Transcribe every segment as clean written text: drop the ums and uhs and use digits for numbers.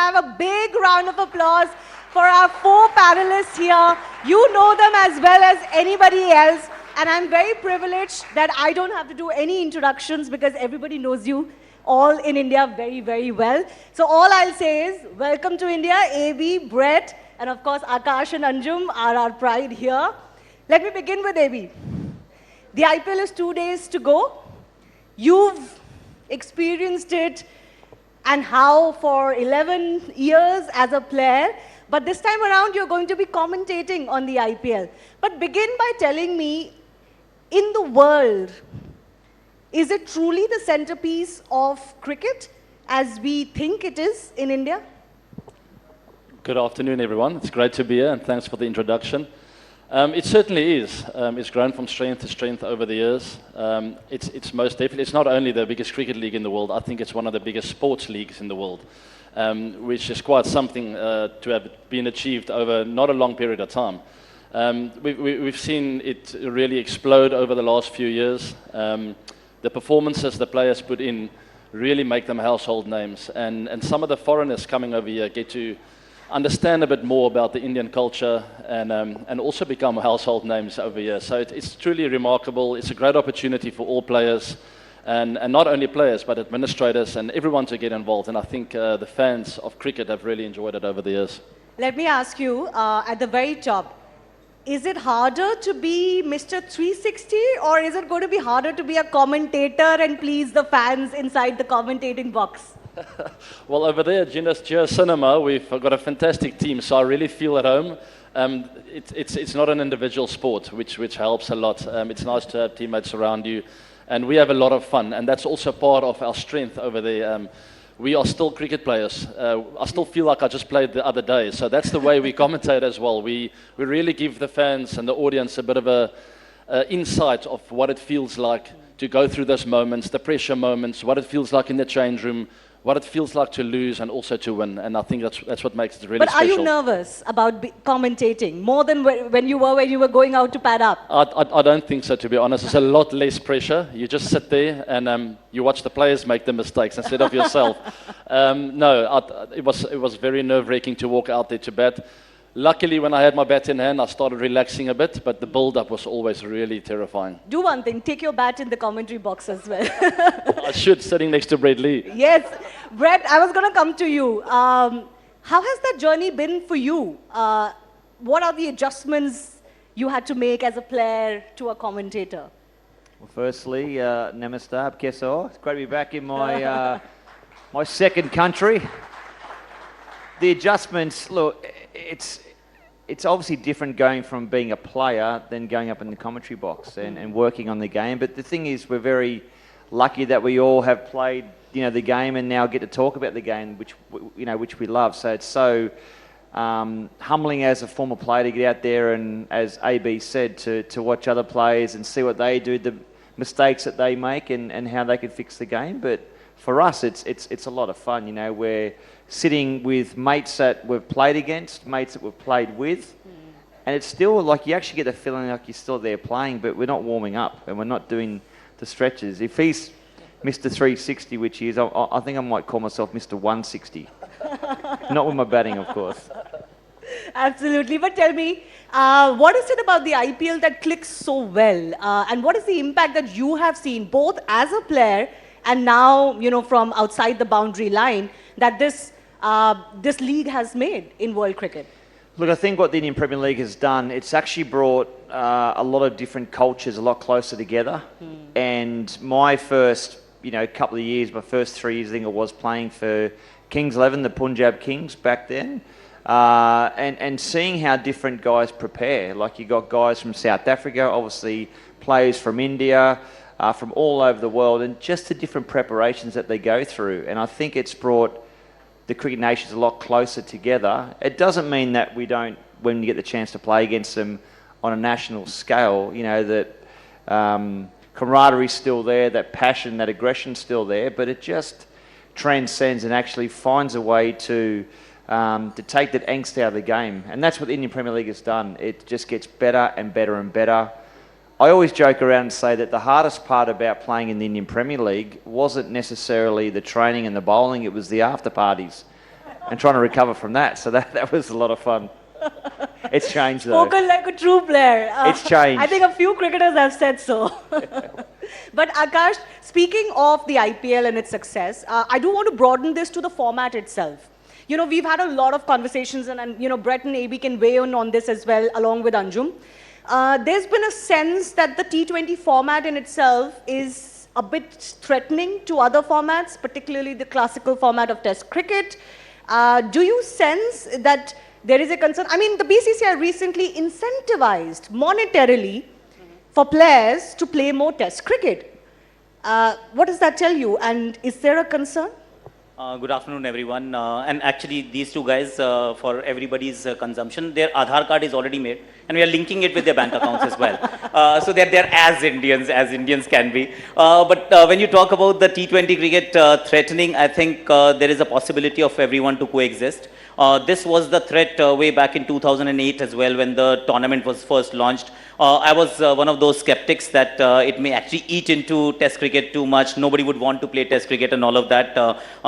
have a big round of applause for our 4 panelists here. You know them as well as anybody else. And I'm very privileged that I don't have to do any introductions because everybody knows you all in India very, very well. So all I'll say is, welcome to India, AB, Brett, and of course Akash and Anjum are our pride here. Let me begin with AB. The IPL is 2 days to go. You've experienced it and how for 11 years as a player, but this time around you're going to be commentating on the IPL. But begin by telling me, in the world, is it truly the centerpiece of cricket as we think it is in India? Good afternoon, everyone. It's great to be here, and thanks for the introduction. It certainly is. It's grown from strength to strength over the years. It's most definitely, it's not only the biggest cricket league in the world, I think it's one of the biggest sports leagues in the world, which is quite something to have been achieved over not a long period of time. We've seen it really explode over the last few years. The performances the players put in really make them household names, and some of the foreigners coming over here get to understand a bit more about the Indian culture and also become household names over here. So it's truly remarkable. It's a great opportunity for all players, and not only players, but administrators and everyone to get involved. And I think the fans of cricket have really enjoyed it over the years. Let me ask you, at the very top, is it harder to be Mr. 360 or is it going to be harder to be a commentator and please the fans inside the commentating box? Well, over there at Geo Cinema, we've got a fantastic team, so I really feel at home. It's not an individual sport, which helps a lot. It's nice to have teammates around you, and we have a lot of fun, and that's also part of our strength over there. We are still cricket players. I still feel like I just played the other day, so that's the way we commentate as well. We really give the fans and the audience a bit of a insight of what it feels like to go through those moments, the pressure moments, what it feels like in the change room, what it feels like to lose and also to win, and I think that's what makes it really special. But are you nervous about commentating more than when you were going out to pad up? I don't think so, to be honest. It's a lot less pressure. You just sit there and you watch the players make the mistakes instead of yourself. It was very nerve-wracking to walk out there to bat. Luckily, when I had my bat in hand, I started relaxing a bit, but the build-up was always really terrifying. Do one thing, take your bat in the commentary box as well. I should, sitting next to Brett Lee. Yes. Brett, I was going to come to you. How has that journey been for you? What are the adjustments you had to make as a player to a commentator? Well, firstly, Namaste, Keso. It's great to be back in my, my second country. The adjustments, look, it's obviously different going from being a player than going up in the commentary box and working on the game. But the thing is, we're very lucky that we all have played, the game and now get to talk about the game, which we love. So it's so humbling as a former player to get out there and, as AB said, to watch other players and see what they do, the mistakes that they make and how they can fix the game. But for us, it's a lot of fun. We're sitting with mates that we've played against, mates that we've played with, and it's still like you actually get the feeling like you're still there playing, but we're not warming up and we're not doing the stretches. If he's Mr. 360, which he is, I think I might call myself Mr. 160. Not with my batting, of course. Absolutely. But tell me, what is it about the IPL that clicks so well? And what is the impact that you have seen, both as a player and now, from outside the boundary line, that this league has made in world cricket? Look, I think what the Indian Premier League has done, it's actually brought a lot of different cultures a lot closer together. And my first, couple of years, my first 3 years, I think it was playing for Kings 11, the Punjab Kings back then, and seeing how different guys prepare. Like you got guys from South Africa, obviously players from India, from all over the world, and just the different preparations that they go through. And I think it's brought the cricket nations a lot closer together. It doesn't mean that we don't, when you get the chance to play against them on a national scale, that camaraderie is still there, that passion, that aggression still there, but it just transcends and actually finds a way to take that angst out of the game. And that's what the Indian Premier League has done. It just gets better and better and better. I always joke around and say that the hardest part about playing in the Indian Premier League wasn't necessarily the training and the bowling, it was the after parties. and trying to recover from that. So that was a lot of fun. It's changed though. Spoken like a true player. It's changed. I think a few cricketers have said so. But Akash, speaking of the IPL and its success, I do want to broaden this to the format itself. You know, we've had a lot of conversations, and you know, Brett and AB can weigh in on this as well, along with Anjum. There's been a sense that the T20 format in itself is a bit threatening to other formats, particularly the classical format of Test cricket. Do you sense that there is a concern? I mean, the BCCI recently incentivized monetarily for players to play more Test cricket. What does that tell you? And is there a concern? Good afternoon, everyone. And actually, these two guys, for everybody's consumption, their Aadhaar card is already made, and we are linking it with their bank accounts as well. So they're as Indians can be. But when you talk about the T20 cricket threatening, I think there is a possibility of everyone to coexist. This was the threat way back in 2008 as well, when the tournament was first launched. I was one of those skeptics that it may actually eat into Test cricket too much. Nobody would want to play Test cricket and all of that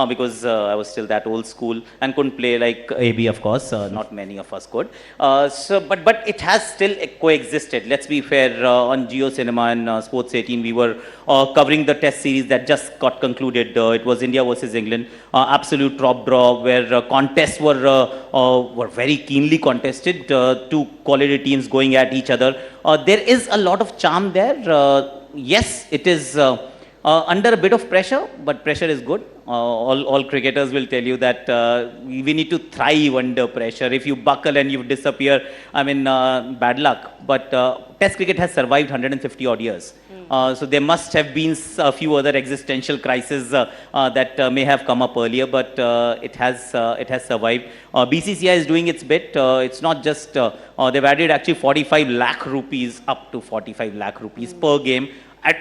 because I was still that old school and couldn't play like AB, of course. Not many of us could. But it has still coexisted. Let's be fair. On Jio Cinema and Sports 18, we were covering the Test series that just got concluded. It was India versus England, absolute top draw, where contests were very keenly contested. Two quality teams going at each other. There is a lot of charm there. Yes, it is under a bit of pressure, but pressure is good. All cricketers will tell you that we need to thrive under pressure. If you buckle and you disappear, I mean, bad luck. But Test cricket has survived 150 odd years. So there must have been a few other existential crises that may have come up earlier, but it has survived. BCCI is doing its bit. It's not just they've added actually 45 lakh rupees, up to 45 lakh rupees per game,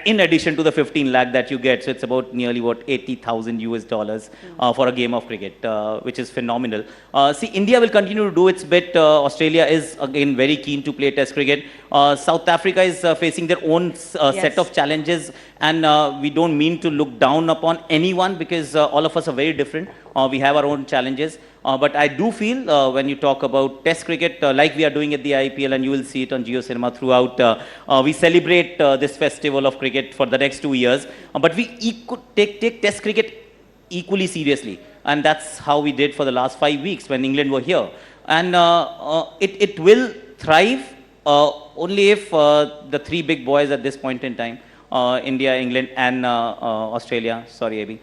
in addition to the 15 lakh that you get. So it's about nearly what, 80,000 US dollars for a game of cricket, which is phenomenal. See, India will continue to do its bit. Australia is again very keen to play Test cricket. South Africa is facing their own set of challenges, and we don't mean to look down upon anyone because all of us are very different. We have our own challenges. But I do feel when you talk about Test cricket, like we are doing at the IPL, and you will see it on Jio Cinema throughout, we celebrate this festival of cricket for the next 2 years. But we take Test cricket equally seriously. And that's how we did for the last 5 weeks when England were here. And it will thrive only if the three big boys at this point in time, India, England, and Australia, sorry, AB,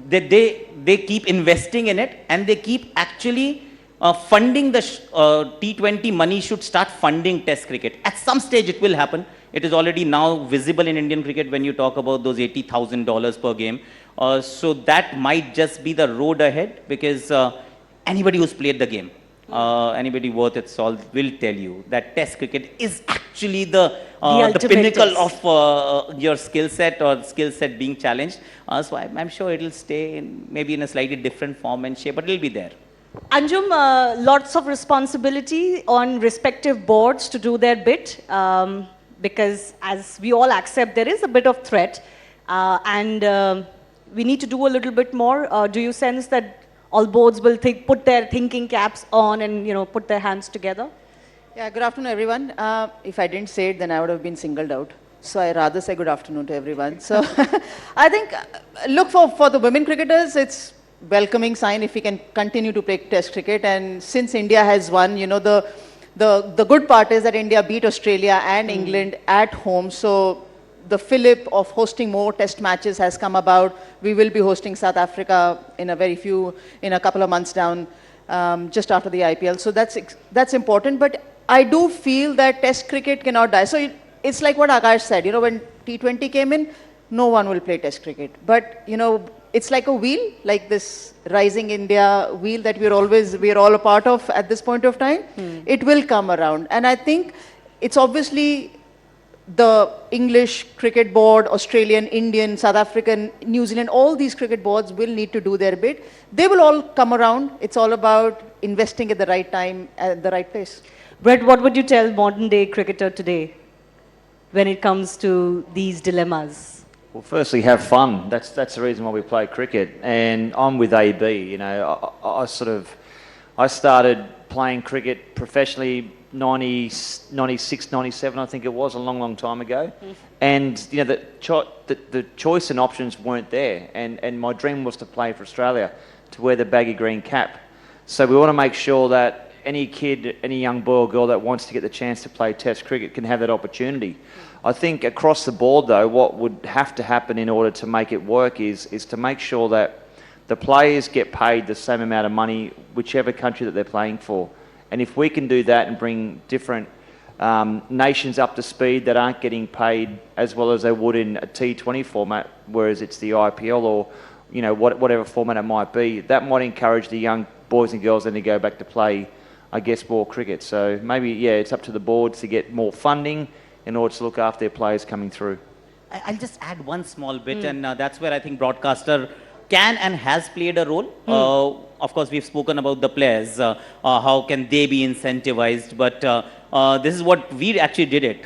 they keep investing in it, and they keep actually funding the T20 money should start funding Test cricket. At some stage it will happen. It is already now visible in Indian cricket when you talk about those $80,000 per game. So that might just be the road ahead, because anybody who's played the game, anybody worth its salt will tell you that Test cricket is actually the pinnacle of your skill set or skill set being challenged. So I'm sure it'll stay maybe in a slightly different form and shape, but it'll be there. Anjum, lots of responsibility on respective boards to do their bit, because as we all accept, there is a bit of threat, and we need to do a little bit more. Do you sense that all boards will put their thinking caps on and put their hands together? Yeah, good afternoon, everyone. If I didn't say it, then I would have been singled out. So I rather say good afternoon to everyone. So I think, look, for the women cricketers, it's welcoming sign if we can continue to play Test cricket. And since India has won, the good part is that India beat Australia and England at home. So the fillip of hosting more Test matches has come about. We will be hosting South Africa in a couple of months down, just after the IPL. So that's important. But I do feel that Test cricket cannot die. So it's like what Akash said. When T20 came in, no one will play Test cricket. But it's like a wheel, like this rising India wheel that we're all a part of at this point of time. It will come around, and I think it's obviously the English cricket board, Australian, Indian, South African, New Zealand, all these cricket boards will need to do their bit. They will all come around. It's all about investing at the right time, at the right place. Brett, what would you tell modern day cricketer today when it comes to these dilemmas? Well, firstly, have fun. That's the reason why we play cricket. And I'm with AB. You know, I started playing cricket professionally 96, 97, I think it was, a long, long time ago. And you know, the choice and options weren't there. And my dream was to play for Australia, to wear the baggy green cap. So we want to make sure that any kid, any young boy or girl that wants to get the chance to play Test cricket can have that opportunity. I think across the board, though, what would have to happen in order to make it work is to make sure that the players get paid the same amount of money, whichever country that they're playing for. And if we can do that and bring different nations up to speed that aren't getting paid as well as they would in a T20 format, whereas it's the IPL or you know whatever format it might be, that might encourage the young boys and girls then to go back to play, I guess, more cricket. So maybe, yeah, it's up to the boards to get more funding in order to look after their players coming through. I'll just add one small bit, and that's where I think broadcaster can and has played a role. Of course, we've spoken about the players, how can they be incentivized, but this is what we actually did it.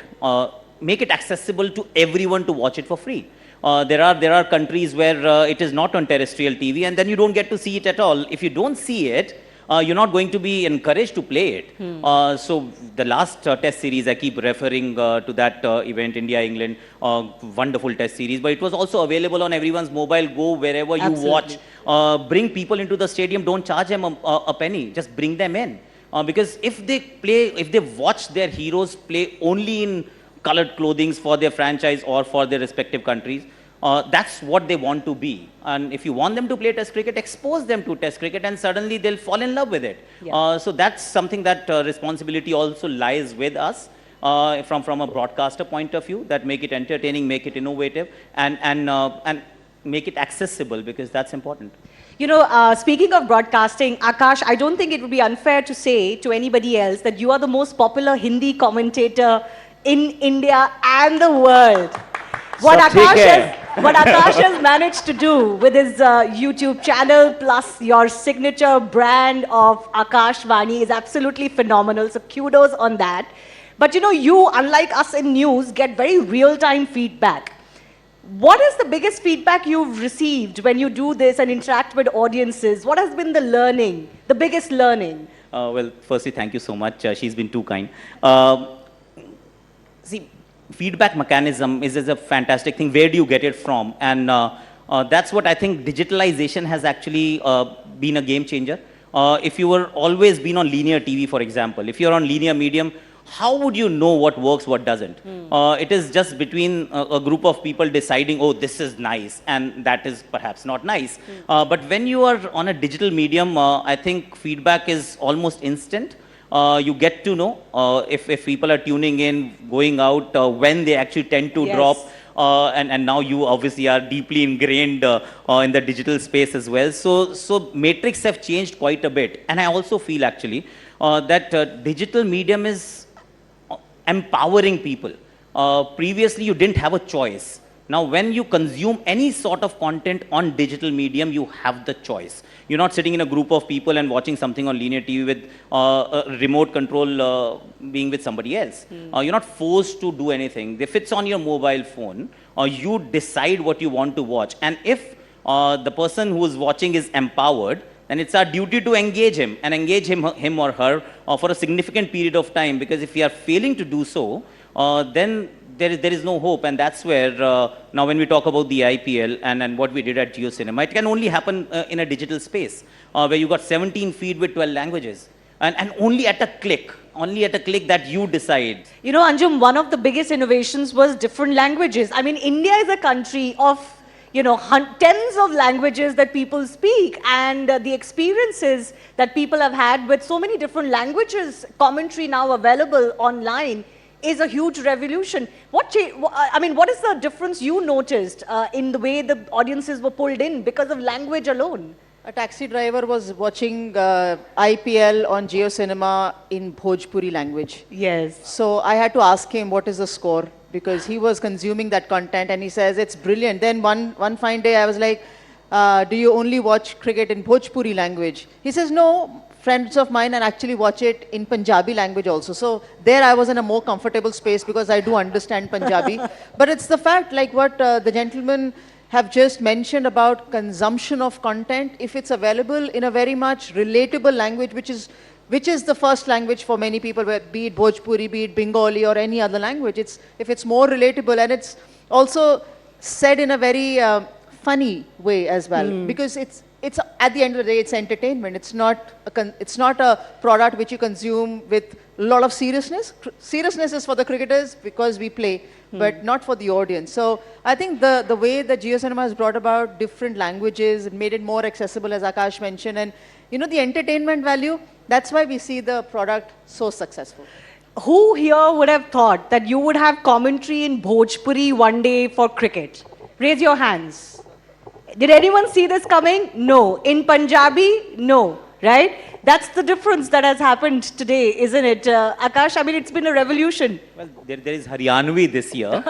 Make it accessible to everyone to watch it for free. There are countries where it is not on terrestrial TV, and then you don't get to see it at all. If you don't see it, you're not going to be encouraged to play it. So the last test series, I keep referring to that event, India-England, wonderful test series, but it was also available on everyone's mobile. Go wherever you watch. Bring people into the stadium, don't charge them a penny, just bring them in. Because if they watch their heroes play only in colored clothing for their franchise or for their respective countries, that's what they want to be. And if you want them to play Test cricket, expose them to Test cricket, and suddenly they'll fall in love with it. Yeah. So that's something that responsibility also lies with us from a broadcaster point of view, that make it entertaining, make it innovative, and make it accessible, because that's important. You know, speaking of broadcasting, Akash, I don't think it would be unfair to say to anybody else that you are the most popular Hindi commentator in India and the world. What Akash has managed to do with his YouTube channel plus your signature brand of Akash Vani is absolutely phenomenal. So kudos on that. But you know, you, unlike us in news, get very real-time feedback. What is the biggest feedback you've received when you do this and interact with audiences? What has been the learning, the biggest learning? Well, firstly, thank you so much. She's been too kind. See, feedback mechanism is a fantastic thing. Where do you get it from? And that's what I think digitalization has actually been a game changer. If you were always been on linear TV, for example, if you're on linear medium, how would you know what works, what doesn't? It is just between a group of people deciding, oh, this is nice, and that is perhaps not nice. But when you are on a digital medium, I think feedback is almost instant. You get to know if people are tuning in, going out, when they actually tend to drop. And now you obviously are deeply ingrained in the digital space as well. So metrics have changed quite a bit. And I also feel actually that digital medium is empowering people. Previously, you didn't have a choice. Now, when you consume any sort of content on digital medium, you have the choice. You're not sitting in a group of people and watching something on linear TV with a remote control being with somebody else. You're not forced to do anything. If it's on your mobile phone, you decide what you want to watch. And if the person who's watching is empowered, then it's our duty to engage him and engage him or her for a significant period of time. Because if we are failing to do so, then there is no hope. And that's where now when we talk about the IPL and what we did at JioCinema, it can only happen in a digital space where you got 17 feed with 12 languages and only at a click that you decide. You know, Anjum, one of the biggest innovations was different languages. I mean, India is a country of, you know, tens of languages that people speak, and the experiences that people have had with so many different languages, commentary now available online, is a huge revolution. What is the difference you noticed in the way the audiences were pulled in because of language alone? A taxi driver was watching IPL on JioCinema in Bhojpuri language. Yes. So I had to ask him what is the score, because he was consuming that content and he says it's brilliant. Then one fine day I was like, do you only watch cricket in Bhojpuri language? He says, no, friends of mine and actually watch it in Punjabi language also. So there I was in a more comfortable space because I do understand Punjabi. But it's the fact, like what the gentlemen have just mentioned about consumption of content, if it's available in a very much relatable language, which is the first language for many people, be it Bhojpuri, be it Bengali or any other language, if it's more relatable and it's also said in a very funny way as well, because it's at the end of the day, it's entertainment. It's not a product which you consume with a lot of seriousness. Seriousness is for the cricketers because we play, but not for the audience. So I think the way that JioCinema has brought about different languages and made it more accessible, as Akash mentioned, and the entertainment value, that's why we see the product so successful. Who here would have thought that you would have commentary in Bhojpuri one day for cricket? Raise your hands. Did anyone see this coming? No. In Punjabi? No. Right? That's the difference that has happened today, isn't it? Akash, I mean, it's been a revolution. Well, there is Haryanvi this year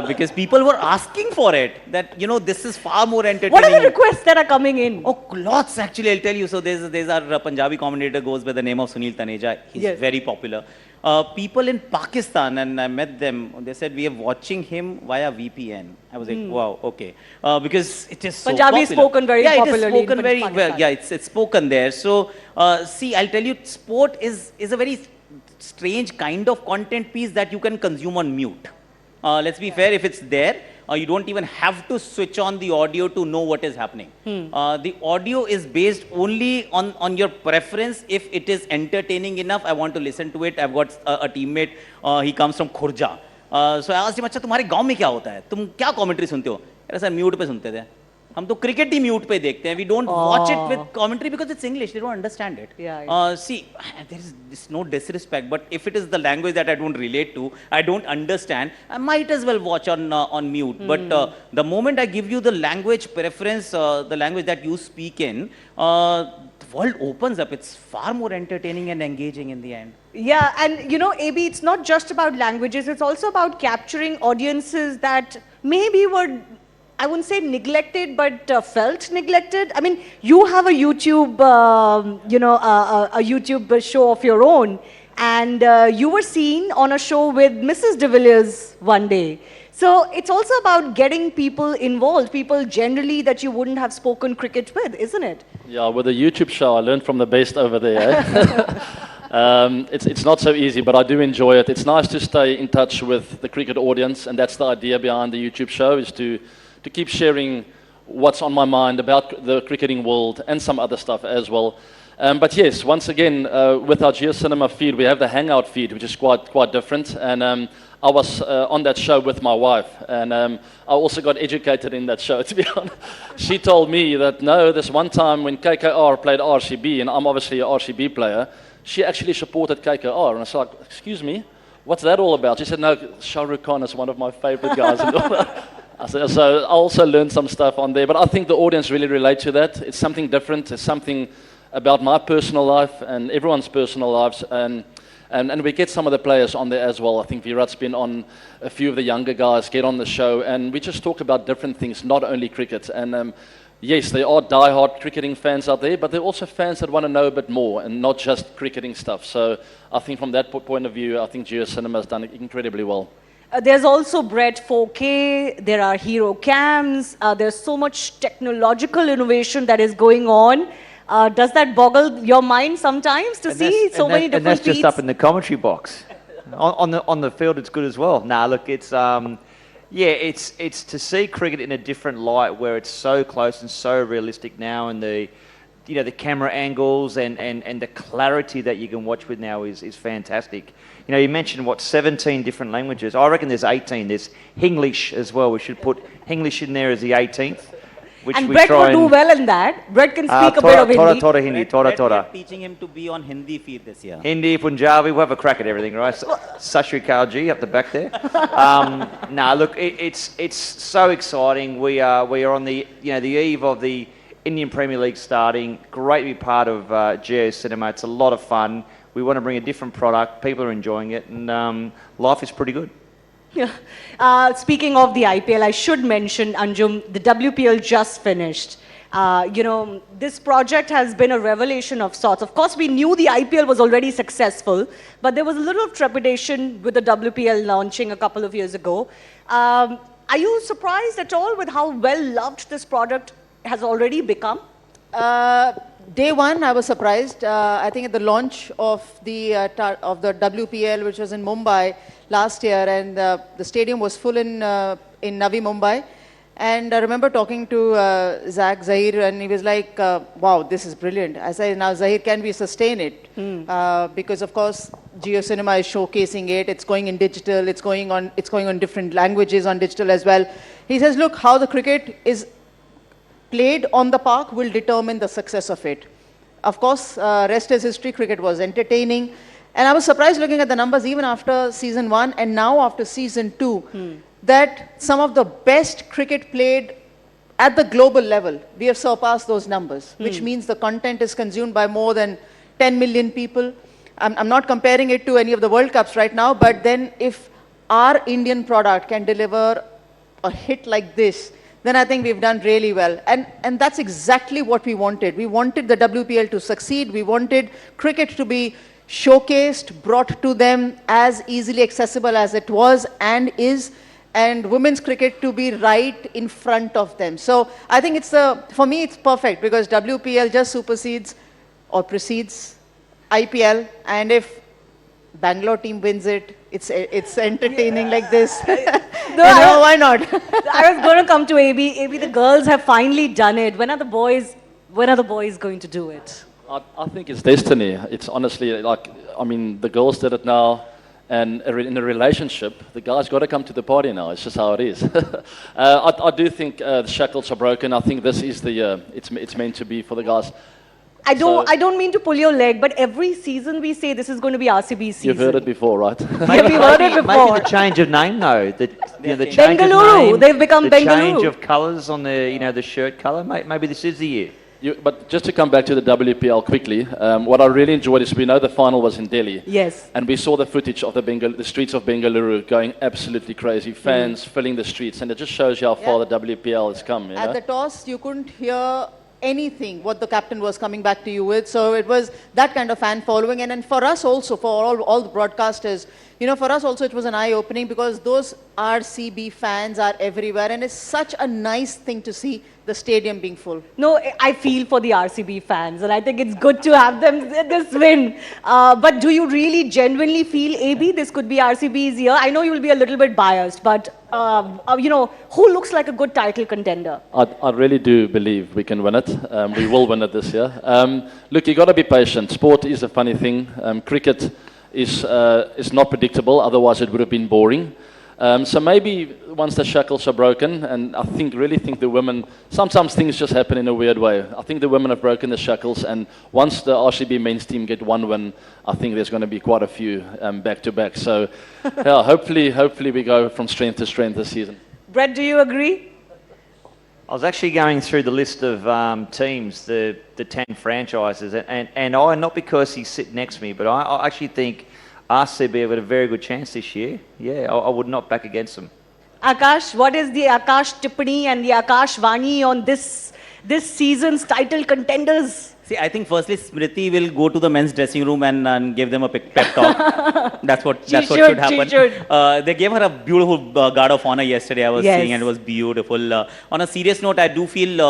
because people were asking for it. That, this is far more entertaining. What are the requests that are coming in? Oh, lots actually, I'll tell you. So there's our Punjabi commentator goes by the name of Sunil Taneja. He's very popular. People in Pakistan, and I met them, they said, we are watching him via VPN. I was like, wow, okay. Because it is so Punjabi is spoken very popularly. It is spoken in very Pakistan. well. Yeah, it's spoken there. So, see, I'll tell you, sport is a very strange kind of content piece that you can consume on mute. Let's be fair, if it's there, you don't even have to switch on the audio to know what is happening. The audio is based only on your preference. If it is entertaining enough, I want to listen to it. I've got a teammate, he comes from Khurja. So I asked him, अच्छा तुम्हारे गांव में क्या होता है? तुम क्या commentary सुनते हो? कह रहा सर म्यूट पे सुनते थे. हम तो क्रिकेट ही म्यूट पे देखते हैं. We don't watch it with commentary because it's English. They don't understand it. See, there is no disrespect, but if it is the language that I don't relate to, I don't understand, I might as well watch on mute. But the moment I give you the language preference, the language that you speak in, the world opens up. It's far more entertaining and engaging in the end. Yeah, and AB, it's not just about languages. It's also about capturing audiences that maybe were, I wouldn't say neglected, but felt neglected. I mean, you have a YouTube, a YouTube show of your own, and you were seen on a show with Mrs. De Villiers one day. So it's also about getting people involved, people generally that you wouldn't have spoken cricket with, isn't it? Yeah, with the YouTube show, I learned from the best over there. It's not so easy, but I do enjoy it. It's nice to stay in touch with the cricket audience, and that's the idea behind the YouTube show, is to keep sharing what's on my mind about the cricketing world and some other stuff as well. But yes, once again, with our JioCinema feed, we have the Hangout feed, which is quite different. And I was on that show with my wife, and I also got educated in that show, to be honest. She told me that, no, this one time when KKR played RCB, and I'm obviously an RCB player, she actually supported KKR. And I was like, excuse me, what's that all about? She said, no, Shah Rukh Khan is one of my favorite guys. So I also learned some stuff on there, but I think the audience really relate to that. It's something different. It's something about my personal life and everyone's personal lives, and we get some of the players on there as well. I think Virat's been on, a few of the younger guys get on the show, and we just talk about different things, not only cricket. And yes, there are die-hard cricketing fans out there, but there are also fans that want to know a bit more and not just cricketing stuff. So I think from that point of view, I think JioCinema has done it incredibly well. There's also Brett 4K, there are hero cams, there's so much technological innovation that is going on. Does that boggle your mind sometimes to see so many different And that's just feeds? up in the commentary box. on the field, it's good as well. Nah, look, it's it's to see cricket in a different light where it's so close and so realistic now, and the camera angles and the clarity that you can watch with now is fantastic. You mentioned 17 different languages. I reckon there's 18. There's Hinglish as well. We should put Hinglish in there as the 18th. Which and we Brett try will do well in that. Brett can speak a bit of Hindi. Thoda Hindi, Brett, Thoda. we are teaching him to be on Hindi feed this year. Hindi, Punjabi, we'll have a crack at everything, right? Sashri Kalji up the back there. Look, it's so exciting. We are on the the eve of the Indian Premier League starting. Great to be part of JioCinema. It's a lot of fun. We want to bring a different product. People are enjoying it, and life is pretty good. Yeah. Speaking of the IPL, I should mention, Anjum, the WPL just finished. This project has been a revelation of sorts. Of course, we knew the IPL was already successful, but there was a little trepidation with the WPL launching a couple of years ago. Are you surprised at all with how well loved this product has already become? Day one, I was surprised. I think at the launch of the WPL, which was in Mumbai last year, and the stadium was full in Navi Mumbai. And I remember talking to Zach Zahir, and he was like, "Wow, this is brilliant." I said, "Now, Zahir, can we sustain it?" Because of course, Jio Cinema is showcasing it. It's going in digital. It's going on different languages on digital as well. He says, "Look, how the cricket is played on the park will determine the success of it." Of course, rest is history. Cricket was entertaining. And I was surprised looking at the numbers even after season 1 and now after season 2, that some of the best cricket played at the global level, we have surpassed those numbers, which means the content is consumed by more than 10 million people. I'm not comparing it to any of the World Cups right now, but then if our Indian product can deliver a hit like this, then I think we've done really well. And that's exactly what we wanted. We wanted the WPL to succeed. We wanted cricket to be showcased, brought to them as easily accessible as it was and is, and women's cricket to be right in front of them. So I think for me, it's perfect because WPL just supersedes or precedes IPL. And if Bangalore team wins it, it's entertaining like this. Why not? I was going to come to AB. AB, the girls have finally done it. When are the boys going to do it? I think it's destiny. It's honestly the girls did it now. And in a relationship, the guy's got to come to the party now. It's just how it is. I do think the shackles are broken. I think this is the year. It's meant to be for the guys. I don't mean to pull your leg, but every season we say this is going to be RCB season. You've heard it before, right? Yeah, we've heard it before. Maybe the change of name, though. The change Bengaluru. of name. They've become the Bengaluru. change of colours on the shirt colour. Maybe this is the year. But just to come back to the WPL quickly, what I really enjoyed is we know the final was in Delhi. Yes. And we saw the footage of the streets of Bengaluru going absolutely crazy, fans filling the streets, and it just shows you how far the WPL has come. At the toss, you couldn't hear anything what the captain was coming back to you with. So it was that kind of fan following. And then for us also, for all the broadcasters, for us also it was an eye-opening because those RCB fans are everywhere. And it's such a nice thing to see the stadium being full. No, I feel for the RCB fans, and I think it's good to have them this win. But do you really genuinely feel, AB, this could be RCB's year? I know you'll be a little bit biased, but who looks like a good title contender? I really do believe we can win it. We will win it this year. Look, you got to be patient. Sport is a funny thing. Cricket is not predictable. Otherwise, it would have been boring. So maybe once the shackles are broken, and I really think the women, sometimes things just happen in a weird way. I think the women have broken the shackles, and once the RCB men's team get one win, I think there's going to be quite a few back-to-back. So yeah, hopefully we go from strength to strength this season. Brett, do you agree? I was actually going through the list of teams, the 10 franchises, and I, not because he's sitting next to me, but I actually think RCB have got a very good chance this year. Yeah, I would not back against them. Akash, what is the Akash Tippani and the Akash Vani on this season's title contenders? See, I think firstly Smriti will go to the men's dressing room and give them a pep talk. That's what should happen. They gave her a beautiful guard of honor yesterday. I was seeing, and it was beautiful. On a serious note, I do feel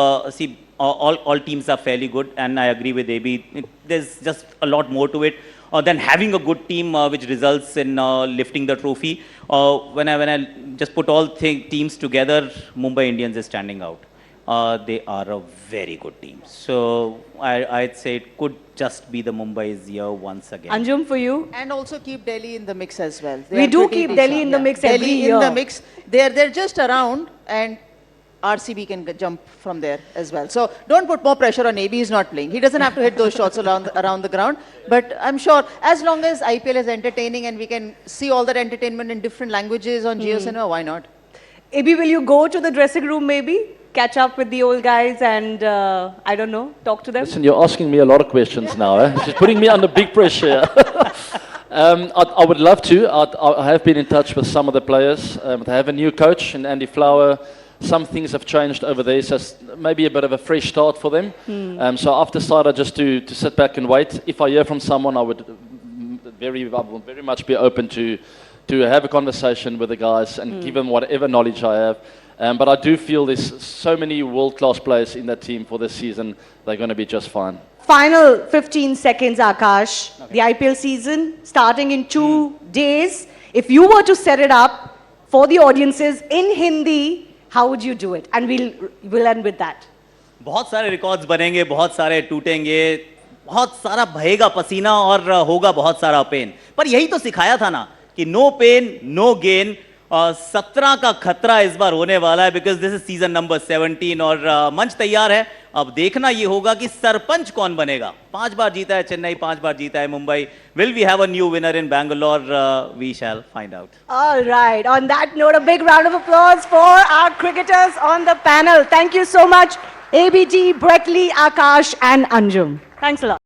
all teams are fairly good, and I agree with AB. There's just a lot more to it than having a good team which results in lifting the trophy. When I just put all teams together, Mumbai Indians is standing out. They are a very good team. So I'd say it could just be the Mumbai's year once again. Anjum, for you? And also keep Delhi in the mix as well. We do keep Delhi in the mix every year. Delhi in the mix. They're just around, and RCB can jump from there as well. So don't put more pressure on AB. He's not playing. He doesn't have to hit those shots around the ground. But I'm sure as long as IPL is entertaining and we can see all that entertainment in different languages on Jio Cinema, why not? AB, will you go to the dressing room maybe? Catch up with the old guys and, I don't know, talk to them? Listen, you're asking me a lot of questions now. Eh? She's putting me under big pressure. I would love to. I have been in touch with some of the players. They have a new coach in Andy Flower. some things have changed over there, so it's maybe a bit of a fresh start for them. So I've decided just to sit back and wait. If I hear from someone, I will very much be open to have a conversation with the guys and give them whatever knowledge I have. But I do feel there's so many world-class players in that team for this season. They're going to be just fine. Final 15 seconds, Akash. Okay. The IPL season starting in 2 days. If you were to set it up for the audiences in Hindi, how would you do it? And we'll end with that. बहुत सारे records बनेंगे, बहुत सारे टूटेंगे, बहुत सारा बहेगा पसीना और होगा बहुत सारा पेन. पर यही तो सिखाया था ना कि नो पेन नो गेन. 17 का खतरा इस बार होने वाला है because this is season number 17 और मंच तैयार है. अब देखना ये होगा कि सरपंच कौन बनेगा. 5 बार जीता है चेन्नई, 5 बार जीता है Mumbai. Will we have a new winner in Bangalore? We shall find out. All right. On that note, a big round of applause for our cricketers on the panel. Thank you so much, ABT, Breckley, Akash, and Anjum. Thanks a lot.